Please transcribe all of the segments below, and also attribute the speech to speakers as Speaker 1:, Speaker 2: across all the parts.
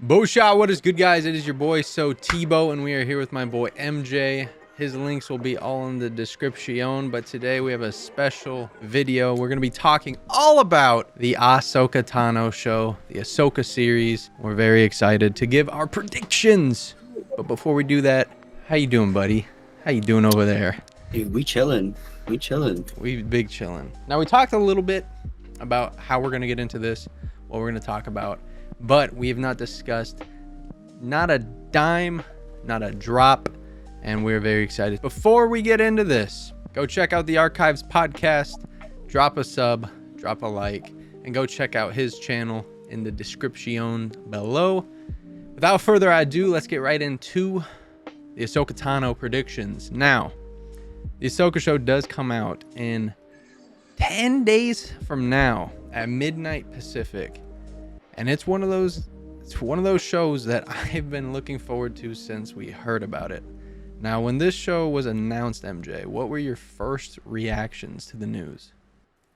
Speaker 1: Bosha, what is good, guys? It is your boy SoTeeko, and we are here with my boy MJ. His links will be all in the description, but today we have a special video. We're going to be talking all about the Ahsoka Tano show, the Ahsoka series. We're very excited to give our predictions. But before we do that, how you doing, buddy? How you doing over there?
Speaker 2: Dude, we chilling. We chilling.
Speaker 1: We big chilling. Now, we talked a little bit about how we're going to get into this, what we're going to talk about, but we have not discussed not a dime, not a drop, and we're very excited. Before we get into this, go check out the Archives podcast, drop a sub, drop a like, and go check out his channel in the description below. Without further ado, let's get right into the Ahsoka Tano predictions. Now, the Ahsoka show does come out in 10 days from now at midnight Pacific. And it's one of those shows that I've been looking forward to since we heard about it. Now, when this show was announced, MJ, what were your first reactions to the news?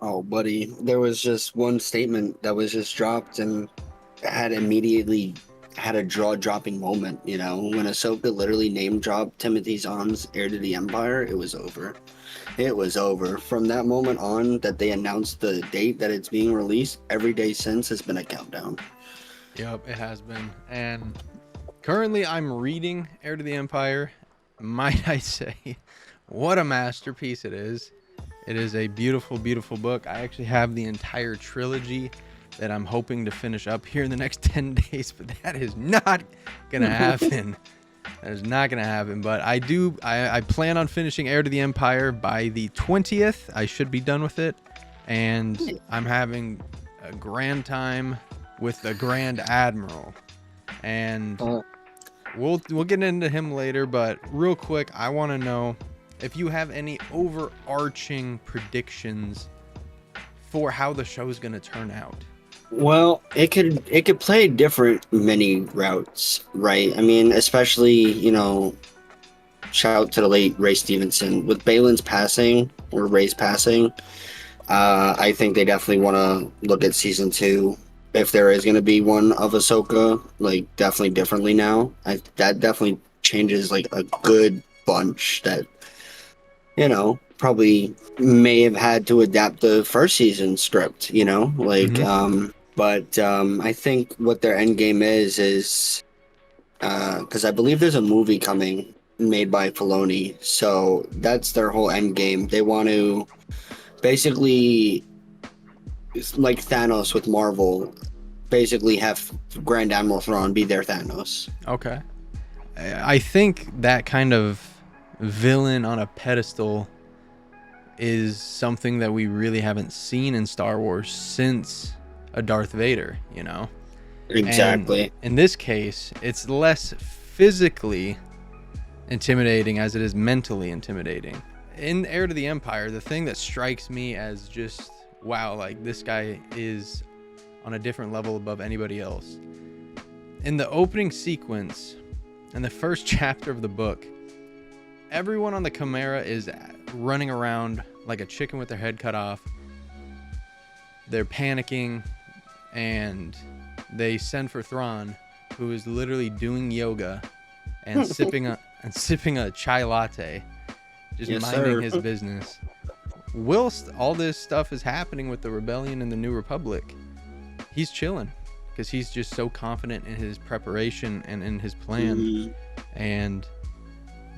Speaker 2: Oh, buddy, there was just one statement that was just dropped and immediately had a jaw-dropping moment, you know? When Ahsoka literally name-dropped Timothy Zahn's Heir to the Empire, it was over. It was over. From that moment on that they announced the date that it's being released, every day since has been a countdown.
Speaker 1: Yep, it has been. And currently I'm reading Heir to the Empire. Might I say, what a masterpiece it is. It is a beautiful, beautiful book. I actually have the entire trilogy that I'm hoping to finish up here in the next 10 days, but that is not going to happen. That is not going to happen, but I plan on finishing Heir to the Empire by the 20th. I should be done with it, and I'm having a grand time with the Grand Admiral, and we'll get into him later, but real quick, I want to know if you have any overarching predictions for how the show is going to turn out.
Speaker 2: Well, it could play different many routes, right? I mean, especially, you know, shout out to the late Ray Stevenson. With Balin's passing, or Ray's passing, I think they definitely want to look at season 2, if there is going to be one of Ahsoka, like, definitely differently now. That definitely changes, like, a good bunch that, you know, probably may have had to adapt the first season script, you know, like, but I think what their end game is because I believe there's a movie coming made by Filoni, so that's their whole end game. They want to basically, like Thanos with Marvel, basically have Grand Admiral Thrawn be their Thanos.
Speaker 1: Okay. I think that kind of villain on a pedestal is something that we really haven't seen in Star Wars since a Darth Vader, you know?
Speaker 2: Exactly.
Speaker 1: And in this case, it's less physically intimidating as it is mentally intimidating. In Heir to the Empire, the thing that strikes me as just, wow, like this guy is on a different level above anybody else. In the opening sequence, in the first chapter of the book, everyone on the Chimera is running around like a chicken with their head cut off. They're panicking, and they send for Thrawn, who is literally doing yoga and sipping a chai latte, just minding his business. Whilst all this stuff is happening with the rebellion and the New Republic, he's chilling because he's just so confident in his preparation and in his plan. And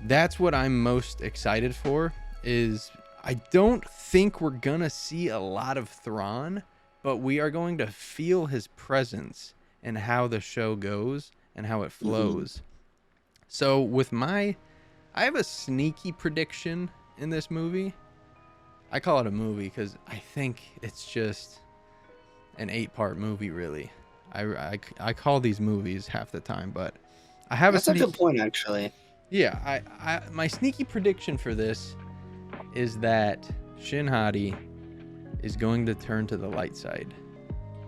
Speaker 1: that's what I'm most excited for. Is I don't think we're gonna see a lot of Thrawn, but we are going to feel his presence and how the show goes and how it flows. So with I have a sneaky prediction in this movie. I call it a movie because I think it's just an 8-part movie, really. I call these movies half the time, but I have
Speaker 2: That's a good point, actually.
Speaker 1: Yeah, my sneaky prediction for this is that Shin Hati is going to turn to the light side.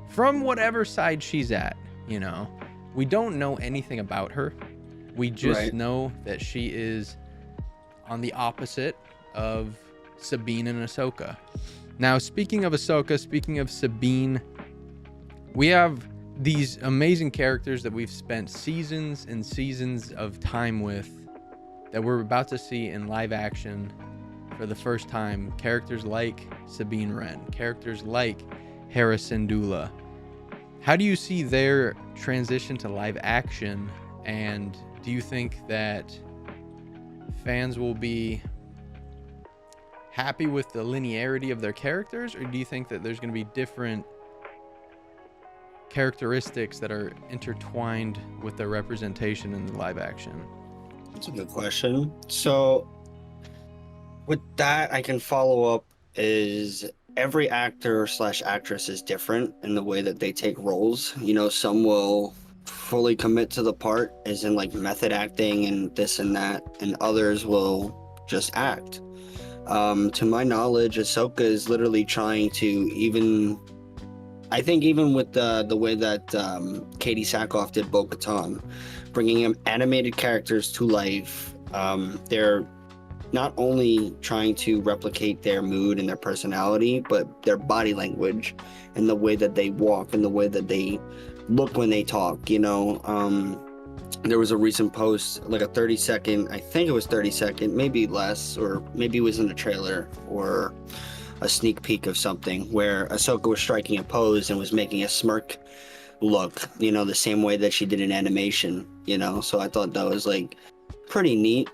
Speaker 1: From whatever side she's at, you know. We don't know anything about her. We just know that she is on the opposite of Sabine and Ahsoka. Now, speaking of Ahsoka, speaking of Sabine, we have these amazing characters that we've spent seasons and seasons of time with, that we're about to see in live action for the first time. Characters like Sabine Wren, characters like Hera Syndulla. How do you see their transition to live action, and do you think that fans will be happy with the linearity of their characters, or do you think that there's going to be different characteristics that are intertwined with their representation in the live action?
Speaker 2: That's a good question. So with that, I can follow up is every actor slash actress is different in the way that they take roles. You know, some will fully commit to the part, as in like method acting and this and that, and others will just act. To my knowledge, Ahsoka is literally trying to I think even with the way that Katie Sackhoff did Bo-Katan, bringing animated characters to life, they're not only trying to replicate their mood and their personality, but their body language and the way that they walk and the way that they look when they talk. You know, there was a recent post, like a 30-second, I think it was 30-second, maybe less, or maybe it was in the trailer or a sneak peek of something, where Ahsoka was striking a pose and was making a smirk look, you know, the same way that she did in animation, you know. So I thought that was like pretty neat.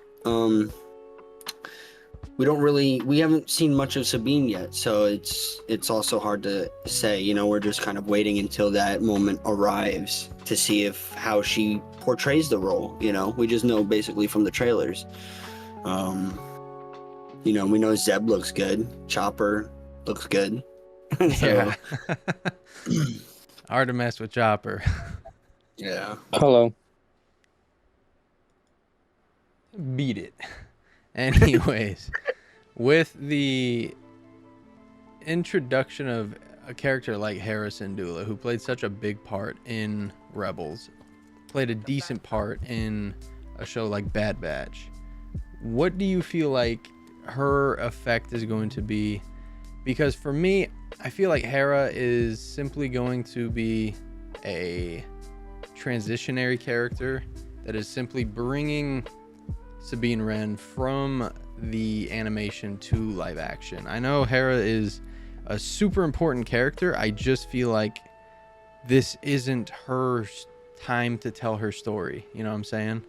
Speaker 2: We haven't seen much of Sabine yet, so it's also hard to say, you know. We're just kind of waiting until that moment arrives to see how she portrays the role, you know. We just know basically from the trailers. You know, we know Zeb looks good, Chopper looks good. So,
Speaker 1: Yeah. Hard to mess with Chopper.
Speaker 2: yeah.
Speaker 3: Hello.
Speaker 1: Beat it. Anyways, with the introduction of a character like Hera Syndulla, who played such a big part in Rebels, played a decent part in a show like Bad Batch, what do you feel like her effect is going to be? Because for me, I feel like Hera is simply going to be a transitionary character that is simply bringing Sabine Wren from the animation to live action. I know Hera is a super important character. I just feel like this isn't her time to tell her story. You know what I'm saying?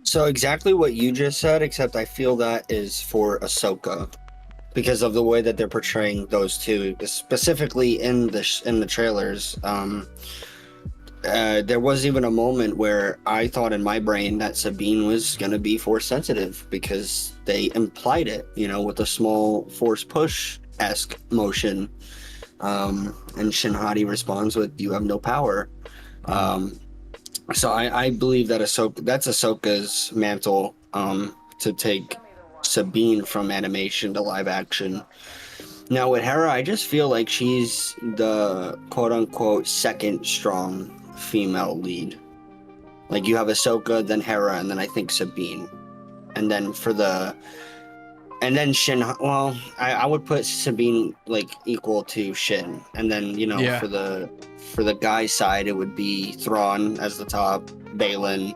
Speaker 2: So exactly what you just said, except I feel that is for Ahsoka, because of the way that they're portraying those two, specifically in the trailers. There was even a moment where I thought in my brain that Sabine was going to be force sensitive, because they implied it, you know, with a small force push-esque motion. And Shin Hati responds with, "You have no power." So I believe that that's Ahsoka's mantle, to take Sabine from animation to live action. Now with Hera, I just feel like she's the quote-unquote second strong female lead. Like, you have Ahsoka, then Hera, and then I think Sabine. And then Shin, well, I would put Sabine like equal to Shin. And then, you know,
Speaker 1: Yeah.
Speaker 2: for the guy side, it would be Thrawn as the top, Balin.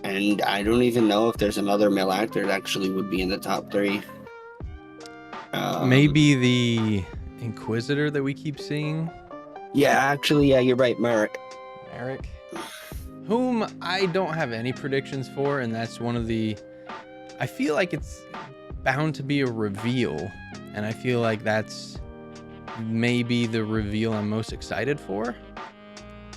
Speaker 2: And I don't even know if there's another male actor that actually would be in the top three.
Speaker 1: Maybe the Inquisitor that we keep seeing.
Speaker 2: Yeah, actually, yeah, you're right, Merrick.
Speaker 1: Merrick, whom I don't have any predictions for, and that's one of the... I feel like it's bound to be a reveal, and I feel like that's maybe the reveal I'm most excited for.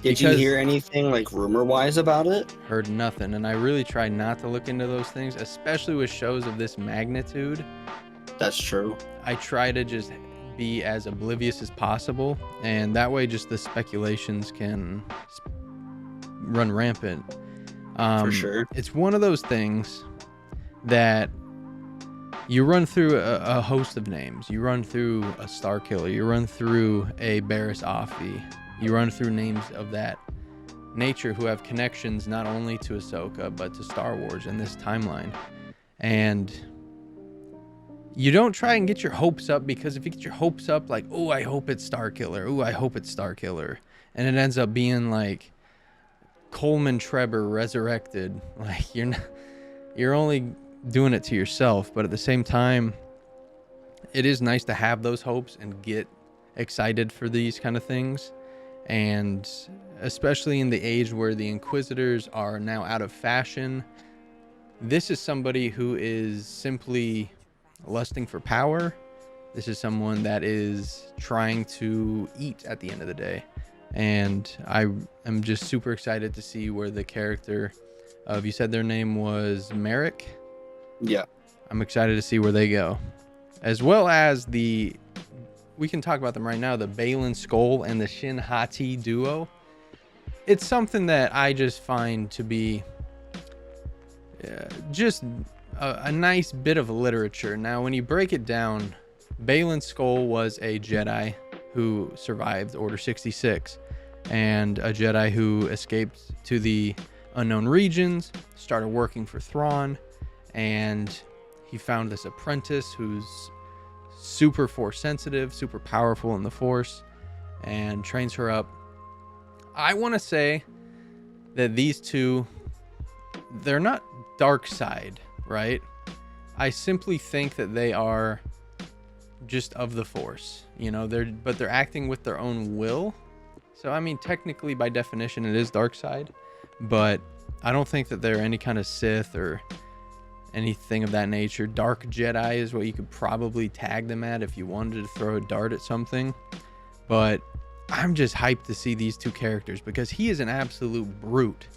Speaker 2: Did you hear anything like rumor-wise about it?
Speaker 1: Heard nothing, and I really try not to look into those things, especially with shows of this magnitude.
Speaker 2: That's true.
Speaker 1: I try to just be as oblivious as possible, and that way just the speculations can run rampant.
Speaker 2: For sure.
Speaker 1: It's one of those things that you run through a host of names. You run through a Starkiller, you run through a Barriss Offee, you run through names of that nature who have connections not only to Ahsoka but to Star Wars in this timeline. And you don't try and get your hopes up, because if you get your hopes up like, oh, I hope it's Starkiller, oh, I hope it's Starkiller, and it ends up being like Coleman Trevor resurrected. Like you're only doing it to yourself, but at the same time, it is nice to have those hopes and get excited for these kind of things. And especially in the age where the Inquisitors are now out of fashion, this is somebody who is simply lusting for power. This is someone that is trying to eat at the end of the day. And I am just super excited to see where the character of, you said their name was Merrick?
Speaker 2: Yeah.
Speaker 1: I'm excited to see where they go. As well as we can talk about them right now, the Baylan Skoll and the Shin Hati duo. It's something that I just find to be just a nice bit of literature. Now, when you break it down, Baylan Skoll was a Jedi who survived Order 66 and a Jedi who escaped to the unknown regions, started working for Thrawn, and he found this apprentice who's super force sensitive, super powerful in the force, and trains her up. I want to say that these two, they're not dark side, right? I simply think that they are just of the force, you know, they're acting with their own will. So I mean, technically by definition it is dark side, but I don't think that they're any kind of Sith or anything of that nature. Dark Jedi is what you could probably tag them at if you wanted to throw a dart at something. But I'm just hyped to see these two characters because he is an absolute brute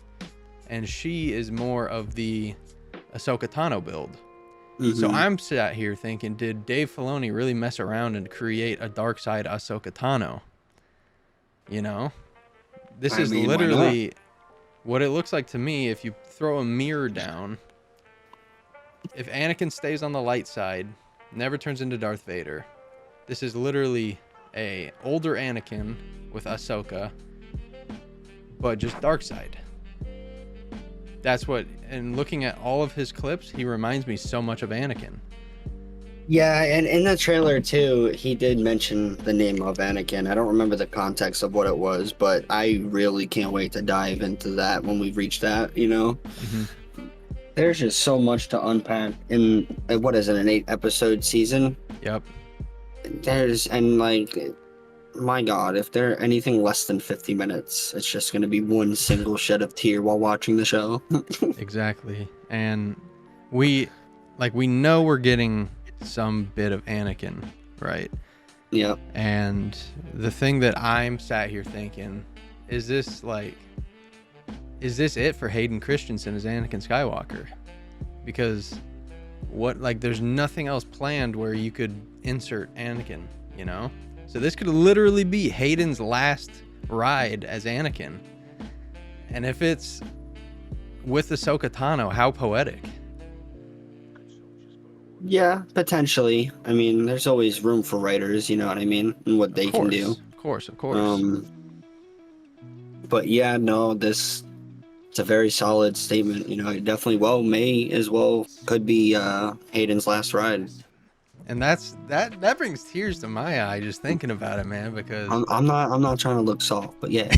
Speaker 1: and she is more of the Ahsoka Tano build. Mm-hmm. So I'm sat here thinking, did Dave Filoni really mess around and create a dark side Ahsoka Tano? You know, this is literally what it looks like to me. If you throw a mirror down, if Anakin stays on the light side, never turns into Darth Vader, this is literally a older Anakin with Ahsoka, but just dark side. That's what, and looking at all of his clips, he reminds me so much of Anakin.
Speaker 2: Yeah, and in the trailer too, he did mention the name of Anakin. I don't remember the context of what it was, but I really can't wait to dive into that when we reach that, you know? Mm-hmm. There's just so much to unpack in, what is it, an 8-episode season?
Speaker 1: Yep.
Speaker 2: And like, my God, if they're anything less than 50 minutes, it's just going to be one single shed of tear while watching the show.
Speaker 1: Exactly. And we know we're getting some bit of Anakin, right?
Speaker 2: Yep.
Speaker 1: And the thing that I'm sat here thinking, is this it for Hayden Christensen as Anakin Skywalker? Because there's nothing else planned where you could insert Anakin, you know? So this could literally be Hayden's last ride as Anakin. And if it's with Ahsoka Tano, how poetic.
Speaker 2: Yeah, potentially. I mean, there's always room for writers, you know what I mean? And what they can do.
Speaker 1: Of course.
Speaker 2: But yeah, no, it's a very solid statement. You know, it definitely may as well could be Hayden's last ride.
Speaker 1: And that brings tears to my eye just thinking about it, man, because
Speaker 2: I'm not trying to look soft, but yeah.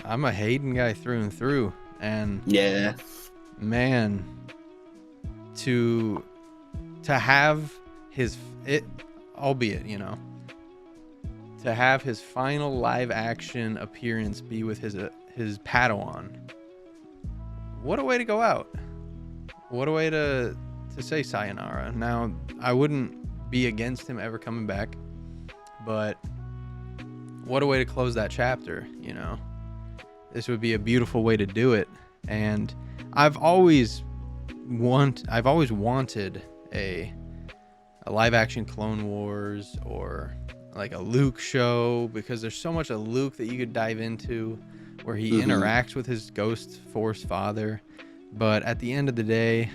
Speaker 1: I'm a Hayden guy through and through. And
Speaker 2: yeah,
Speaker 1: man, to have albeit, you know, to have his final live action appearance be with his Padawan. What a way to go out. What a way to say sayonara. Now, I wouldn't be against him ever coming back, but what a way to close that chapter, you know. This would be a beautiful way to do it. And I've always wanted a live action Clone Wars or like a Luke show, because there's so much of Luke that you could dive into where he interacts with his ghost force father. But at the end of the day,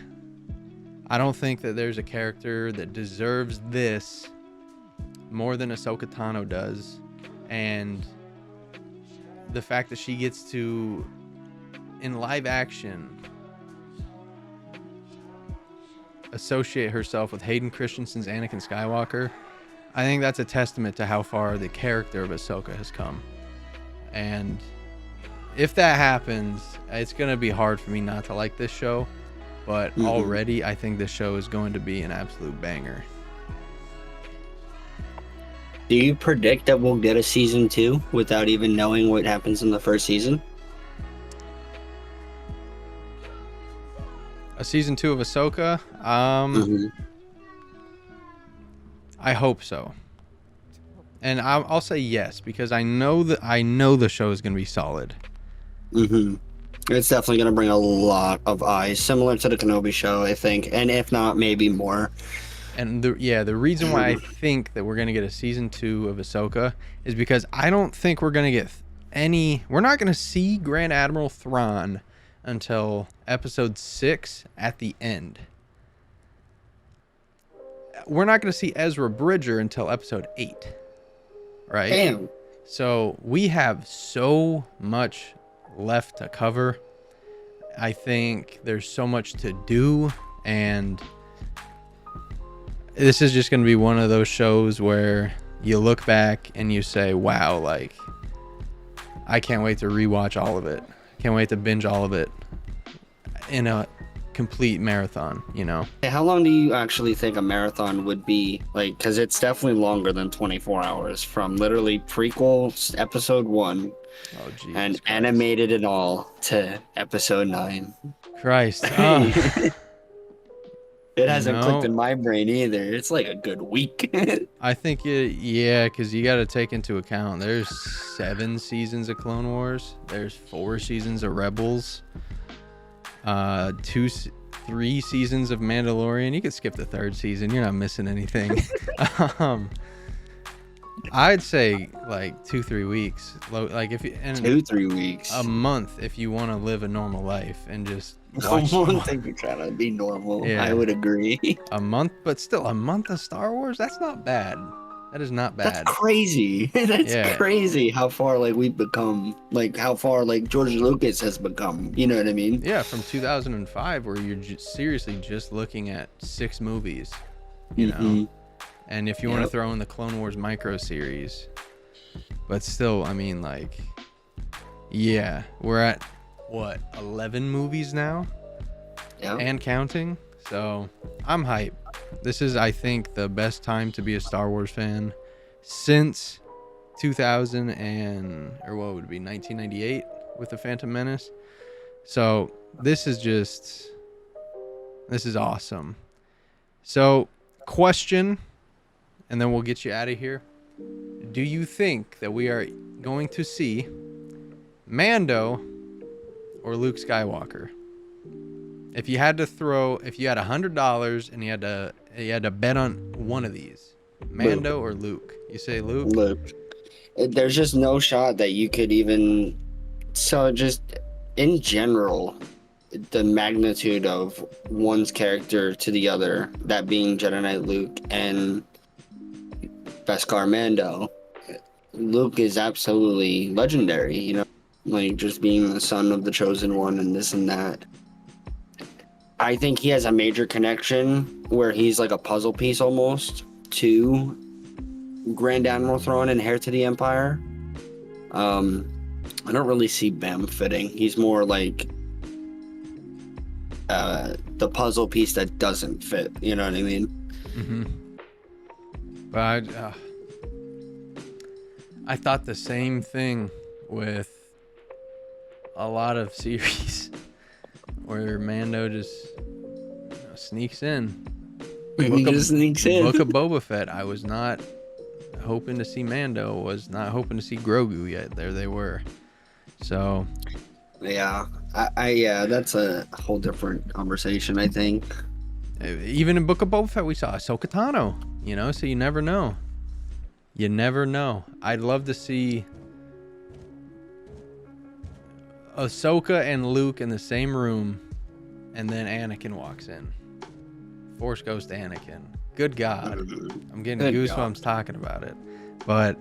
Speaker 1: I don't think that there's a character that deserves this more than Ahsoka Tano does. And the fact that she gets to, in live action, associate herself with Hayden Christensen's Anakin Skywalker, I think that's a testament to how far the character of Ahsoka has come. And if that happens, it's going to be hard for me not to like this show. But already, I think this show is going to be an absolute banger.
Speaker 2: Do you predict that we'll get a season 2 without even knowing what happens in the first season?
Speaker 1: A season 2 of Ahsoka? I hope so. And I'll say yes, because I know the show is going to be solid.
Speaker 2: It's definitely going to bring a lot of eyes, similar to the Kenobi show, I think, and if not, maybe more.
Speaker 1: And the reason why I think that we're going to get a season 2 of Ahsoka is because I don't think we're going to get we're not going to see Grand Admiral Thrawn until episode 6 at the end. We're not going to see Ezra Bridger until episode 8. Right?
Speaker 2: Damn.
Speaker 1: So we have so much left to cover. I think there's so much to do, and this is just going to be one of those shows where you look back and you say, wow, like, I can't wait to rewatch all of it. Can't wait to binge all of it in a complete marathon, you know?
Speaker 2: How long do you actually think a marathon would be? Like, because it's definitely longer than 24 hours, from literally prequel episode 1 and
Speaker 1: Christ.
Speaker 2: Animated and all to episode 9.
Speaker 1: Christ.
Speaker 2: It hasn't clicked in my brain either. It's like a good week.
Speaker 1: I think because you got to take into account there's 7 seasons of Clone Wars. There's 4 seasons of Rebels. 3 seasons of Mandalorian. You could skip the 3rd season. You're not missing anything. I'd say like 2-3 weeks. Like if you
Speaker 2: 2-3 weeks.
Speaker 1: A month if you want to live a normal life and just
Speaker 2: watch. I think you're trying to be normal. Yeah. I would agree.
Speaker 1: A month, but still a month of Star Wars. That's not bad. That is not bad.
Speaker 2: That's crazy. That's crazy how far like we've become, like how far like George Lucas has become. You know what I mean?
Speaker 1: Yeah, from 2005, where you're seriously just looking at 6 movies, you know. And if you want to throw in the Clone Wars micro series, but still, I mean, like, yeah, we're at what 11 movies now, and counting. So I'm hyped. This is, I think, the best time to be a Star Wars fan since 2000 or what would it be, 1998 with The Phantom Menace. So this is awesome. So question, and then we'll get you out of here. Do you think that we are going to see Mando or Luke Skywalker? If you had $100 and you had to bet on one of these, Mando or Luke, you say Luke?
Speaker 2: Luke. There's just no shot that you could even. So just in general, the magnitude of one's character to the other, that being Jedi Knight Luke and Beskar Mando, Luke is absolutely legendary. You know, like just being the son of the chosen one and this and that. I think he has a major connection where he's like a puzzle piece almost to Grand Admiral Thrawn and Heir to the Empire. I don't really see Bem fitting. He's more like the puzzle piece that doesn't fit. You know what I mean?
Speaker 1: But I thought the same thing with a lot of series. Where Mando just sneaks in.
Speaker 2: Sneaks in.
Speaker 1: Book of Boba Fett. I was not hoping to see Mando. Was not hoping to see Grogu yet. There they were. So.
Speaker 2: Yeah. I that's a whole different conversation, I think.
Speaker 1: Even in Book of Boba Fett, we saw Ahsoka Tano. You know, so you never know. You never know. I'd love to see Ahsoka and Luke in the same room, and then Anakin walks in. Force Ghost Anakin. Good God. I'm getting goosebumps talking about it. But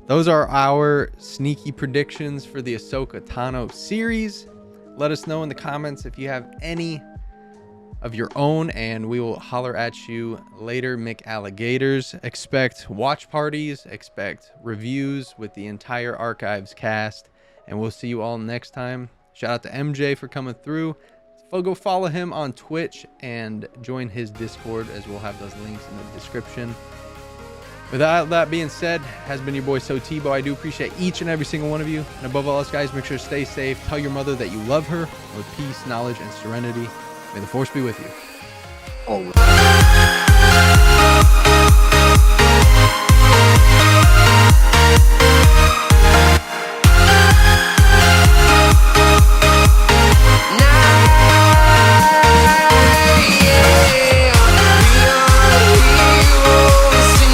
Speaker 1: those are our sneaky predictions for the Ahsoka Tano series. Let us know in the comments if you have any of your own, and we will holler at you later, McAlligators. Expect watch parties, expect reviews with the entire Archives cast, and we'll see you all next time. Shout out to MJ for coming through. Go follow him on Twitch and join his Discord, as we'll have those links in the description. Without that being said, has been your boy SoTeeko. I do appreciate each and every single one of you. And above all else, guys, make sure to stay safe. Tell your mother that you love her with peace, knowledge, and serenity. May the force be with you.
Speaker 2: Always.